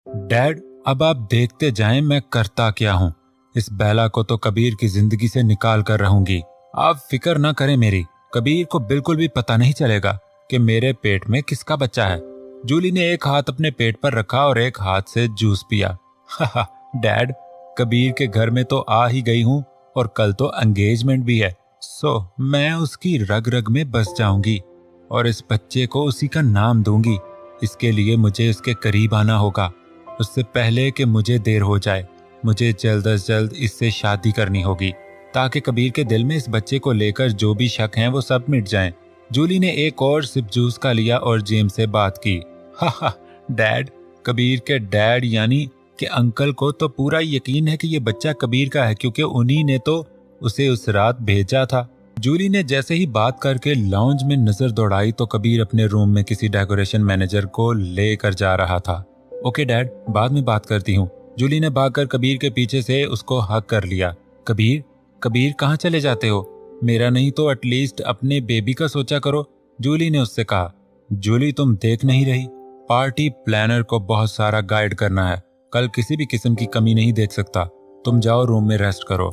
Dad, अब आप देखते जाएं मैं करता क्या हूँ। इस बेला को तो कबीर की जिंदगी से निकाल कर रहूंगी। आप फिक्र ना करें मेरी, कबीर को बिल्कुल भी पता नहीं चलेगा कि मेरे पेट में किसका बच्चा है। जूली ने एक हाथ अपने पेट पर रखा और एक हाथ से जूस पिया। हाहा डैड, कबीर के घर में तो आ ही गई हूँ और कल तो एंगेजमेंट भी है, सो मैं उसकी रग रग में बस जाऊंगी और इस बच्चे को उसी का नाम दूंगी। इसके लिए मुझे उसके करीब आना होगा, उससे पहले कि मुझे देर हो जाए। मुझे जल्द अज जल्द इससे शादी करनी होगी ताकि कबीर के दिल में इस बच्चे को लेकर जो भी शक हैं वो सब मिट जाएं। जूली ने एक और सिप जूस का लिया और जेम्स से बात की। हा डैड, कबीर के डैड यानी कि अंकल को तो पूरा यकीन है कि ये बच्चा कबीर का है, क्योंकि उन्हीं ने तो उसे उस रात भेजा था। जूली ने जैसे ही बात करके लाउंज में नजर दौड़ाई तो कबीर अपने रूम में किसी डेकोरेशन मैनेजर को लेकर जा रहा था। ओके डैड, बाद में बात करती हूँ। जूली ने भागकर कबीर के पीछे से उसको हक कर लिया। कबीर, कबीर कहाँ चले जाते हो? मेरा नहीं तो एटलीस्ट अपने बेबी का सोचा करो, जूली ने उससे कहा। जूली, तुम देख नहीं रही, पार्टी प्लानर को बहुत सारा गाइड करना है, कल किसी भी किस्म की कमी नहीं देख सकता। तुम जाओ रूम में रेस्ट करो,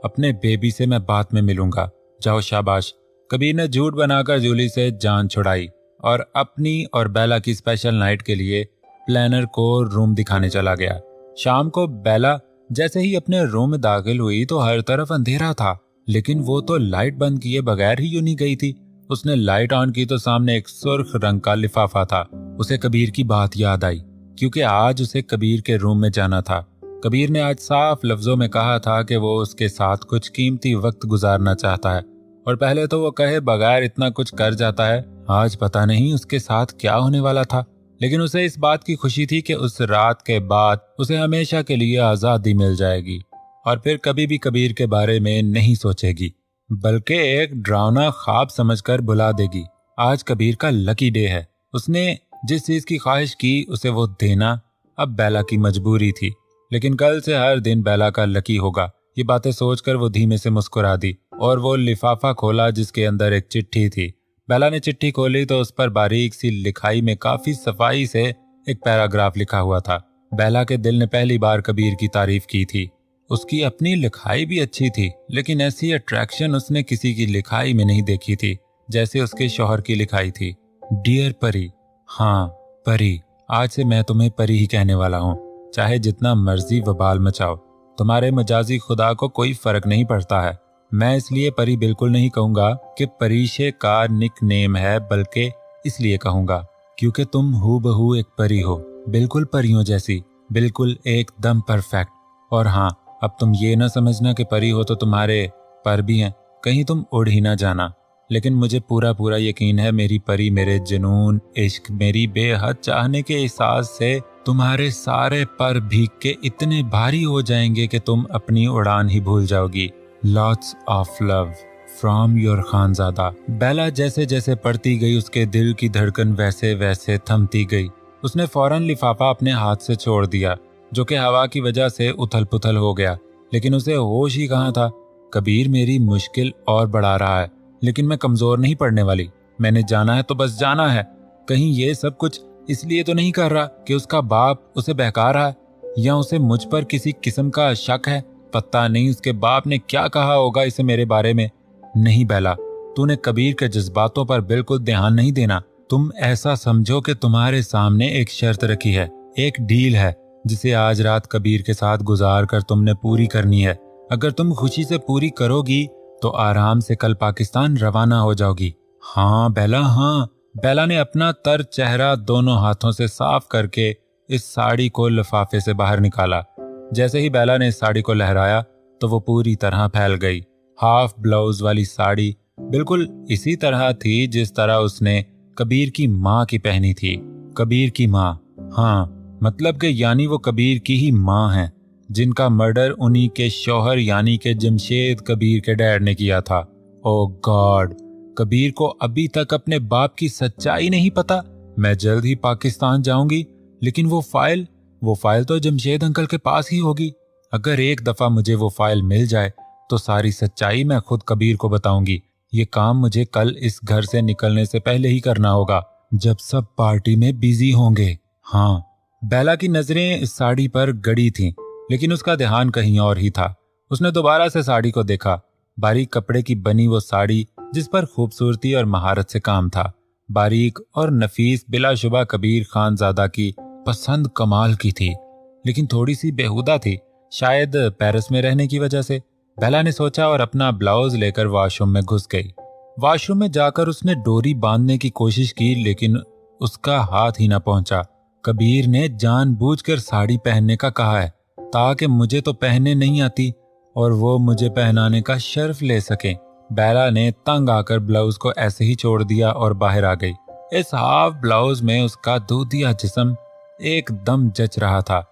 अपने बेबी से मैं बाद में मिलूंगा। जाओ शाबाश। कबीर ने झूठ बनाकर जूली से जान छुड़ाई और अपनी और बेला की स्पेशल नाइट के लिए प्लानर को रूम दिखाने चला गया। शाम को बेला जैसे ही अपने रूम में दाखिल हुई तो हर तरफ अंधेरा था, लेकिन वो तो लाइट बंद किए बगैर ही यूं नहीं गई थी। उसने लाइट ऑन की तो सामने एक सुर्ख रंग का लिफाफा था। उसे कबीर की बात याद आई, क्योंकि आज उसे कबीर के रूम में जाना था। कबीर ने आज साफ लफ्जों में कहा था कि वो उसके साथ कुछ कीमती वक्त गुजारना चाहता है, और पहले तो वो कहे बगैर इतना कुछ कर जाता है। आज पता नहीं उसके साथ क्या होने वाला था, लेकिन उसे इस बात की खुशी थी कि उस रात के बाद उसे हमेशा के लिए आज़ादी मिल जाएगी और फिर कभी भी कबीर के बारे में नहीं सोचेगी, बल्कि एक डरावना ख्वाब समझकर भुला देगी। आज कबीर का लकी डे है। उसने जिस चीज की ख्वाहिश की उसे वो देना अब बेला की मजबूरी थी, लेकिन कल से हर दिन बेला का लकी होगा। ये बातें सोचकर वो धीमे से मुस्कुरा दी और वो लिफाफा खोला जिसके अंदर एक चिट्ठी थी। बेला ने चिट्ठी खोली तो उस पर बारीक सी लिखाई में काफी सफाई से एक पैराग्राफ लिखा हुआ था। बेला के दिल ने पहली बार कबीर की तारीफ की थी। उसकी अपनी लिखाई भी अच्छी थी, लेकिन ऐसी अट्रैक्शन उसने किसी की लिखाई में नहीं देखी थी जैसे उसके शौहर की लिखाई थी। डियर परी, हाँ परी, आज से मैं तुम्हें परी ही कहने वाला हूँ, चाहे जितना मर्जी वबाल मचाओ, तुम्हारे मजाजी खुदा को कोई फर्क नहीं पड़ता है। मैं इसलिए परी बिल्कुल नहीं कहूंगा कि परीशे का निक नेम है, बल्कि इसलिए कहूंगा क्योंकि तुम हूबहू एक परी हो, बिल्कुल परियों जैसी, बिल्कुल एकदम परफेक्ट। और हाँ, अब तुम ये ना समझना कि परी हो तो तुम्हारे पर भी हैं, कहीं तुम उड़ ही ना जाना। लेकिन मुझे पूरा पूरा यकीन है मेरी परी मेरे जुनून, इश्क, मेरी बेहद चाहने के एहसास से तुम्हारे सारे पर भीग के इतने भारी हो जाएंगे कि तुम अपनी उड़ान ही भूल जाओगी। Lots of love from your Khanzada. Bela जैसे जैसे पढ़ती गई उसके दिल की धड़कन वैसे वैसे थमती गई। उसने फौरन लिफाफा अपने हाथ से छोड़ दिया, जो कि हवा की वजह से उथल पुथल हो गया, लेकिन उसे होश ही कहाँ था। कबीर मेरी मुश्किल और बढ़ा रहा है, लेकिन मैं कमजोर नहीं पड़ने वाली। मैंने जाना है तो बस जाना है। कहीं ये सब कुछ इसलिए तो नहीं कर रहा कि उसका बाप उसे बहका रहा है, या उसे मुझ पर किसी किस्म का शक है। पता नहीं उसके बाप ने क्या कहा होगा इसे मेरे बारे में। नहीं बेला, तूने कबीर के जज्बातों पर बिल्कुल ध्यान नहीं देना। तुम ऐसा समझो कि तुम्हारे सामने एक शर्त रखी है, एक डील है, जिसे आज रात कबीर के साथ गुजार कर तुमने पूरी करनी है। अगर तुम खुशी से पूरी करोगी तो आराम से कल पाकिस्तान रवाना हो जाओगी। हाँ बेला, हाँ। बेला ने अपना तर चेहरा दोनों हाथों से साफ करके इस साड़ी को लिफाफे से बाहर निकाला। जैसे ही बेला ने इस साड़ी को लहराया तो वो पूरी तरह फैल गई। हाफ ब्लाउज वाली साड़ी बिल्कुल इसी तरह थी जिस तरह उसने कबीर की माँ की पहनी थी। कबीर की माँ, हाँ, मतलब कि यानी वो कबीर की ही माँ है, जिनका मर्डर उन्हीं के शौहर यानी के जमशेद कबीर के डैड ने किया था। ओह गॉड, कबीर को अभी तक अपने बाप की सच्चाई नहीं पता। मैं जल्द ही पाकिस्तान जाऊंगी, लेकिन वो फाइल तो जमशेद अंकल के पास ही होगी। अगर एक दफा मुझे वो फाइल मिल जाए तो सारी सच्चाई मैं खुद कबीर को बताऊंगी। ये काम मुझे कल इस घर से निकलने से पहले ही करना होगा, जब सब पार्टी में बिजी होंगे। हाँ, बेला की नजरें इस साड़ी पर गड़ी थीं, लेकिन उसका ध्यान कहीं और ही था। उसने दोबारा से साड़ी को देखा। बारीक कपड़े की बनी वो साड़ी जिस पर खूबसूरती और महारत से काम था, बारीक और नफीस, बिलाशुबा कबीर खानजादा की पसंद कमाल की थी, लेकिन थोड़ी सी बेहुदा थी, शायद पेरिस में रहने की वजह से। बेला ने सोचा और अपना ब्लाउज लेकर वॉशरूम में घुस गई। वॉशरूम में जाकर उसने डोरी बांधने की कोशिश की, लेकिन उसका हाथ ही न पहुंचा। कबीर ने जानबूझकर साड़ी पहनने का कहा है ताकि मुझे तो पहनने नहीं आती और वो मुझे पहनाने का शर्फ ले सके। बेला ने तंग आकर ब्लाउज को ऐसे ही छोड़ दिया और बाहर आ गई। इस हाफ ब्लाउज में उसका दूधिया जिस्म एकदम जच रहा था।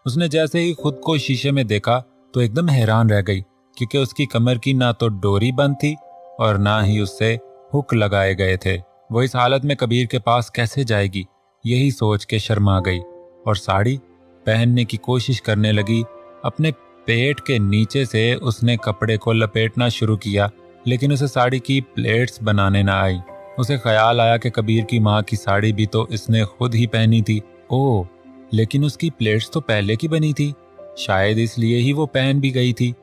उसने जैसे ही खुद को शीशे में देखा तो एकदम हैरान रह गई, क्योंकि उसकी कमर की ना तो डोरी बंद थी और ना ही उससे हुक लगाए गए थे। वो इस हालत में कबीर के पास कैसे जाएगी, यही सोच के शर्मा गई और साड़ी पहनने की कोशिश करने लगी। अपने पेट के नीचे से उसने कपड़े को लपेटना शुरू किया, लेकिन उसे साड़ी की प्लेट्स बनाने ना आई। उसे ख्याल आया कि कबीर की माँ की साड़ी भी तो इसने खुद ही पहनी थी। ओह, लेकिन उसकी प्लेट्स तो पहले की बनी थी, शायद इसलिए ही वो पहन भी गई थी।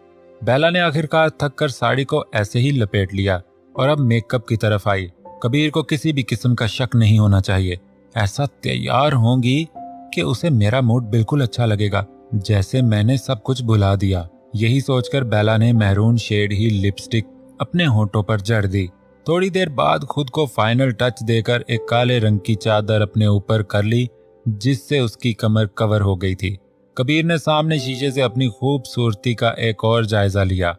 बेला ने आखिरकार थक कर साड़ी को ऐसे ही लपेट लिया और अब मेकअप की तरफ आई। कबीर को किसी भी किस्म का शक नहीं होना चाहिए। ऐसा तैयार होंगी कि उसे मेरा मूड बिल्कुल अच्छा लगेगा, जैसे मैंने सब कुछ भुला दिया। यही सोचकर बेला ने मैरून शेड ही लिपस्टिक अपने होठों पर जड़ दी। थोड़ी देर बाद खुद को फाइनल टच देकर एक काले रंग की चादर अपने ऊपर कर ली, जिससे उसकी कमर कवर हो गई थी। कबीर ने सामने शीशे से अपनी खूबसूरती का एक और जायजा लिया।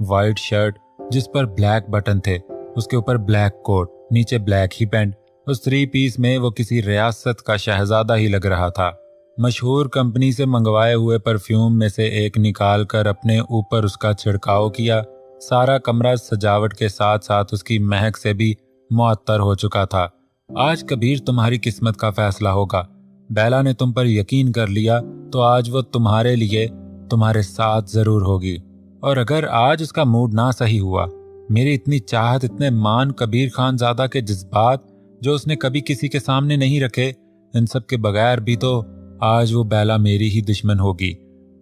वाइट शर्ट जिस पर ब्लैक बटन थे, उसके ऊपर ब्लैक कोट, नीचे ब्लैक ही पैंट। उस 3 पीस में वो किसी रियासत का शहजादा ही लग रहा था। मशहूर कंपनी से मंगवाए हुए परफ्यूम में से एक निकाल कर अपने ऊपर उसका छिड़काव किया। सारा कमरा सजावट के साथ साथ उसकी महक से भी मुअत्तर हो चुका था। आज कबीर तुम्हारी किस्मत का फैसला होगा। बेला ने तुम पर यकीन कर लिया तो आज वो तुम्हारे लिए तुम्हारे साथ जरूर होगी। और अगर आज उसका मूड ना सही हुआ, मेरी इतनी चाहत, इतने मान, कबीर खानजादा के जज्बात जो उसने कभी किसी के सामने नहीं रखे, इन सब के बगैर भी तो आज वो बेला मेरी ही दुश्मन होगी।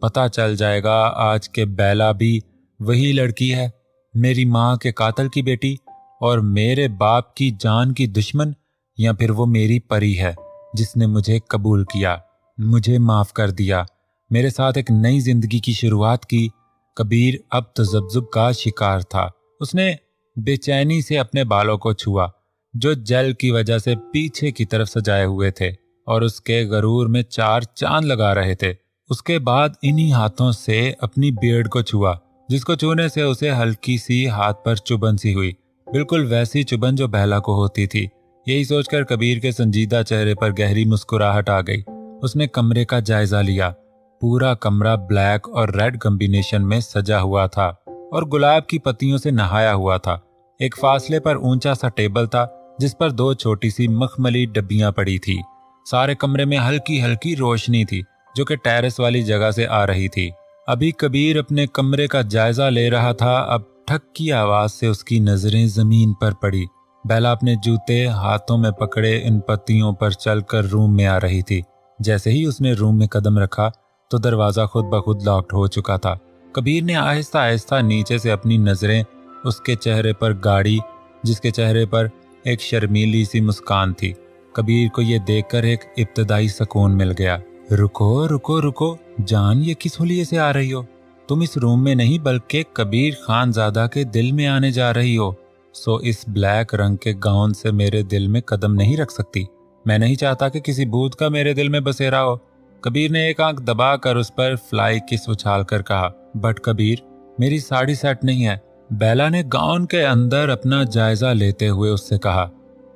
पता चल जाएगा आज के बेला भी वही लड़की है, मेरी माँ के कातल की बेटी और मेरे बाप की जान की दुश्मन, या फिर वो मेरी परी है जिसने मुझे कबूल किया, मुझे माफ कर दिया, मेरे साथ एक नई जिंदगी की शुरुआत की। कबीर अब तजब्जुब का शिकार था। उसने बेचैनी से अपने बालों को छुआ जो जेल की वजह से पीछे की तरफ सजाए हुए थे और उसके गरूर में 4 चांद लगा रहे थे। उसके बाद इन्हीं हाथों से अपनी बियर्ड को छुआ, जिसको छूने से उसे हल्की सी हाथ पर चुभन सी हुई, बिल्कुल वैसी चुभन जो बेला को होती थी। यही सोचकर कबीर के संजीदा चेहरे पर गहरी मुस्कुराहट आ गई। उसने कमरे का जायजा लिया। पूरा कमरा ब्लैक और रेड कॉम्बिनेशन में सजा हुआ था और गुलाब की पत्तियों से नहाया हुआ था। एक फासले पर ऊंचा सा टेबल था जिस पर 2 छोटी सी मखमली डब्बियां पड़ी थी। सारे कमरे में हल्की हल्की रोशनी थी जो कि टेरेस वाली जगह से आ रही थी। अभी कबीर अपने कमरे का जायजा ले रहा था, अब ठक की आवाज से उसकी नजरें जमीन पर पड़ी। बेला अपने जूते हाथों में पकड़े इन पत्तियों पर चलकर रूम में आ रही थी। जैसे ही उसने रूम में कदम रखा तो दरवाजा खुद ब खुद लॉक्ड हो चुका था। कबीर ने आहिस्ता आहिस्ता नीचे से अपनी नजरें उसके चेहरे पर गाड़ी, जिसके चेहरे पर एक शर्मीली सी मुस्कान थी। कबीर को यह देखकर एक इब्तदाई सुकून मिल गया। रुको रुको रुको जान, ये किस हुलिये से आ रही हो? तुम इस रूम में नहीं बल्कि कबीर खानजादा के दिल में आने जा रही हो। सो इस ब्लैक रंग के गाउन से मेरे दिल में कदम नहीं रख सकती। मैं नहीं चाहता कि किसी भूत का मेरे दिल में बसेरा हो। कबीर ने एक आंख दबाकर उस पर फ्लाई किस उछाल कर कहा। बट कबीर, मेरी साड़ी सेट नहीं है। बेला ने गाउन के अंदर अपना जायजा लेते हुए उससे कहा।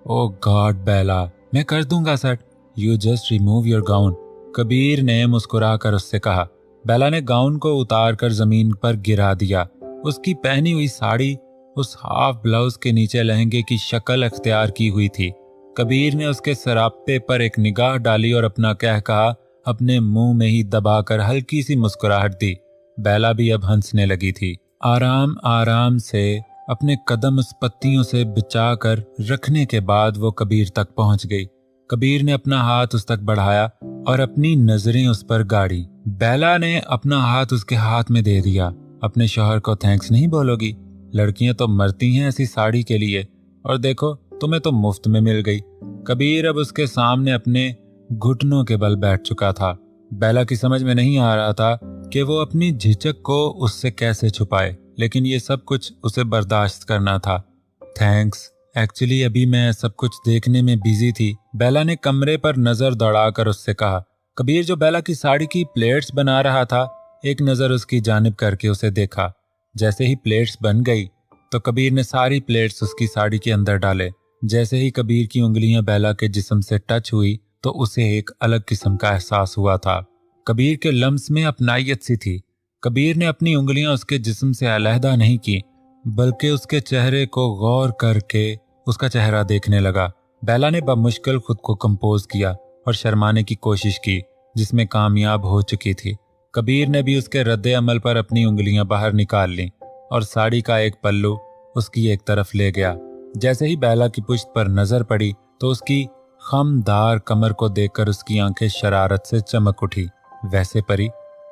ओ गॉड बेला, मैं कर दूंगा set, you just remove your gown, Kabir ने मुस्कुराकर उससे कहा। बेला ने गाउन को उतार कर जमीन पर गिरा दिया। उसकी पहनी हुई साड़ी उस हाफ ब्लाउज के नीचे लहंगे की शक्ल अख्तियार की हुई थी। कबीर ने उसके सरापे पर एक निगाह डाली और अपना कहा अपने मुंह में ही दबाकर हल्की सी मुस्कुराहट दी। बेला भी अब हंसने लगी थी। आराम आराम से अपने कदम उस पत्तियों से बचाकर रखने के बाद वो कबीर तक पहुंच गई। कबीर ने अपना हाथ उस तक बढ़ाया और अपनी नजरें उस पर गाड़ी। बेला ने अपना हाथ उसके हाथ में दे दिया। अपने शौहर को थैंक्स नहीं बोलोगी? लड़कियां तो मरती हैं ऐसी साड़ी के लिए, और देखो तुम्हें तो मुफ्त में मिल गई। कबीर अब उसके सामने अपने घुटनों के बल बैठ चुका था। बेला की समझ में नहीं आ रहा था कि वो अपनी झिझक को उससे कैसे छुपाए, लेकिन ये सब कुछ उसे बर्दाश्त करना था। थैंक्स, एक्चुअली अभी मैं सब कुछ देखने में बिजी थी। बेला ने कमरे पर नजर दौड़ाकर उससे कहा। कबीर जो बेला की साड़ी की प्लेट्स बना रहा था, एक नजर उसकी जानिब करके उसे देखा। जैसे ही प्लेट्स बन गई तो कबीर ने सारी प्लेट्स उसकी साड़ी के अंदर डाले। जैसे ही कबीर की उंगलियां बेला के जिस्म से टच हुई तो उसे एक अलग किस्म का एहसास हुआ था। कबीर के लम्स में अपनाइयत सी थी। कबीर ने अपनी उंगलियां उसके जिस्म से अलहदा नहीं की, बल्कि उसके चेहरे को गौर करके उसका चेहरा देखने लगा। बेला ने बमुश्किल खुद को कंपोज किया और शर्माने की कोशिश की, जिसमें कामयाब हो चुकी थी। कबीर ने भी उसके रद्दे अमल पर अपनी उंगलियां बाहर निकाल लीं और साड़ी का एक पल्लू उसकी एक तरफ ले गया। जैसे ही बेला की पुश्त पर नजर पड़ी तो उसकी खमदार कमर को देखकर उसकी आंखें शरारत से चमक उठी। वैसे परी,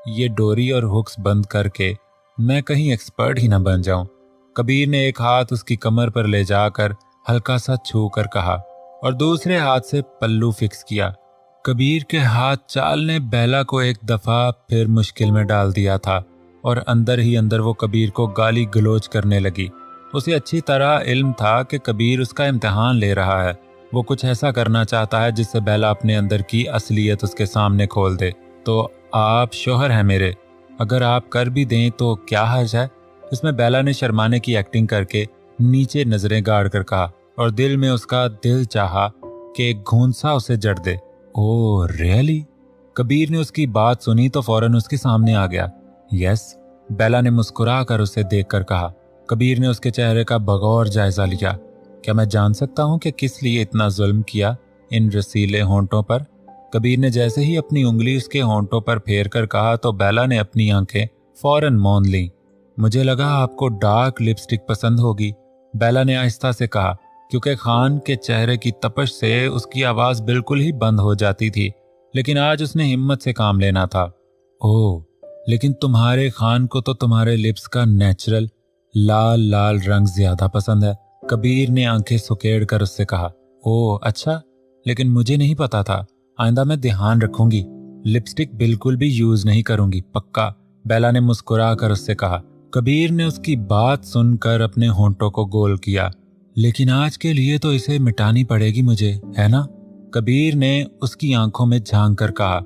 ये डोरी और हुक्स बंद करके मैं कहीं एक्सपर्ट ही न बन जाऊं। कबीर ने एक हाथ उसकी कमर पर ले जाकर हल्का सा छू कर कहा और दूसरे हाथ से पल्लू फिक्स किया। कबीर के हाथ चाल ने बेला को एक दफा फिर मुश्किल में डाल दिया था और अंदर ही अंदर वो कबीर को गाली गलोच करने लगी। उसे अच्छी तरह इल्म था कि कबीर उसका इम्तिहान ले रहा है। वो कुछ ऐसा करना चाहता है जिससे बेला अपने अंदर की असलियत उसके सामने खोल दे। तो आप शौहर हैं मेरे, अगर आप कर भी दें तो क्या हर्ज है? इसमें बेला ने शर्माने की एक्टिंग करके नीचे नजरें गाड़ कर कहा और दिल में उसका दिल चाहा कि एक घूंसा उसे जड़ दे। Oh really? कबीर ने उसकी बात सुनी तो फौरन उसके सामने आ गया। यस, बेला ने मुस्कुरा कर उसे देखकर कहा। कबीर ने उसके चेहरे का बगौर जायजा लिया। क्या मैं जान सकता हूं कि किस लिए इतना जुल्म किया इन रसीले होंठों पर? कबीर ने जैसे ही अपनी उंगली उसके होंठों पर फेर कर कहा तो बेला ने अपनी आंखें फौरन मौन लीं। मुझे लगा आपको डार्क लिपस्टिक पसंद होगी, बेला ने आहिस्ता से कहा, क्योंकि खान के चेहरे की तपश से उसकी आवाज बिल्कुल ही बंद हो जाती थी। लेकिन आज उसने हिम्मत से काम लेना था। ओह, लेकिन तुम्हारे खान को तो तुम्हारे लिप्स का नेचुरल लाल लाल रंग ज्यादा पसंद है, कबीर ने आंखें सुकेड़ कर उससे कहा। ओह अच्छा, लेकिन मुझे नहीं पता था। आइंदा मैं ध्यान रखूंगी, लिपस्टिक बिल्कुल भी यूज नहीं करूंगी, पक्का, बेला ने मुस्कुरा कर उससे कहा। कबीर ने उसकी बात सुनकर अपने होंठों को गोल किया। लेकिन आज के लिए तो इसे मिटानी पड़ेगी मुझे, है ना? कबीर ने उसकी आंखों में झांक कर कहा।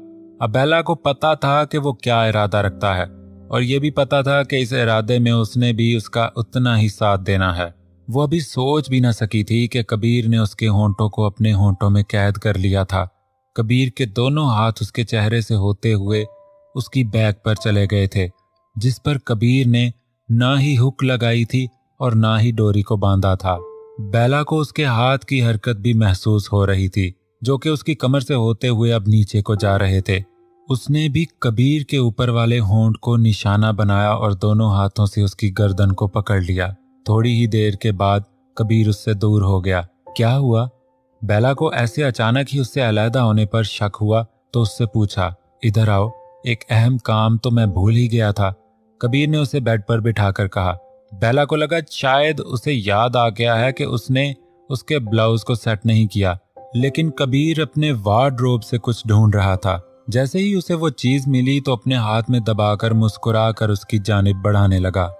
अब बेला को पता था कि वो क्या इरादा रखता है और ये भी पता था कि इस इरादे में उसने भी उसका उतना ही साथ देना है। वो अभी सोच भी न सकी थी कि कबीर ने उसके होंठों को अपने होंठों में कैद कर लिया था। कबीर के दोनों हाथ उसके चेहरे से होते हुए उसकी बैक पर चले गए थे, जिस पर कबीर ने ना ही हुक लगाई थी और ना ही डोरी को बांधा था। बेला को उसके हाथ की हरकत भी महसूस हो रही थी, जो कि उसकी कमर से होते हुए अब नीचे को जा रहे थे। उसने भी कबीर के ऊपर वाले होंठ को निशाना बनाया और दोनों हाथों से उसकी गर्दन को पकड़ लिया। थोड़ी ही देर के बाद कबीर उससे दूर हो गया। क्या हुआ? बेला को ऐसे अचानक ही उससे अलहदा होने पर शक हुआ तो उससे पूछा, इधर आओ, एक अहम काम तो मैं भूल ही गया था, कबीर ने उसे बेड पर बिठाकर कहा। बेला को लगा शायद उसे याद आ गया है कि उसने उसके ब्लाउज को सेट नहीं किया, लेकिन कबीर अपने वार्डरोब से कुछ ढूंढ रहा था। जैसे ही उसे वो चीज मिली तो अपने हाथ में दबाकर मुस्कुरा कर उसकी जानिब बढ़ाने लगा।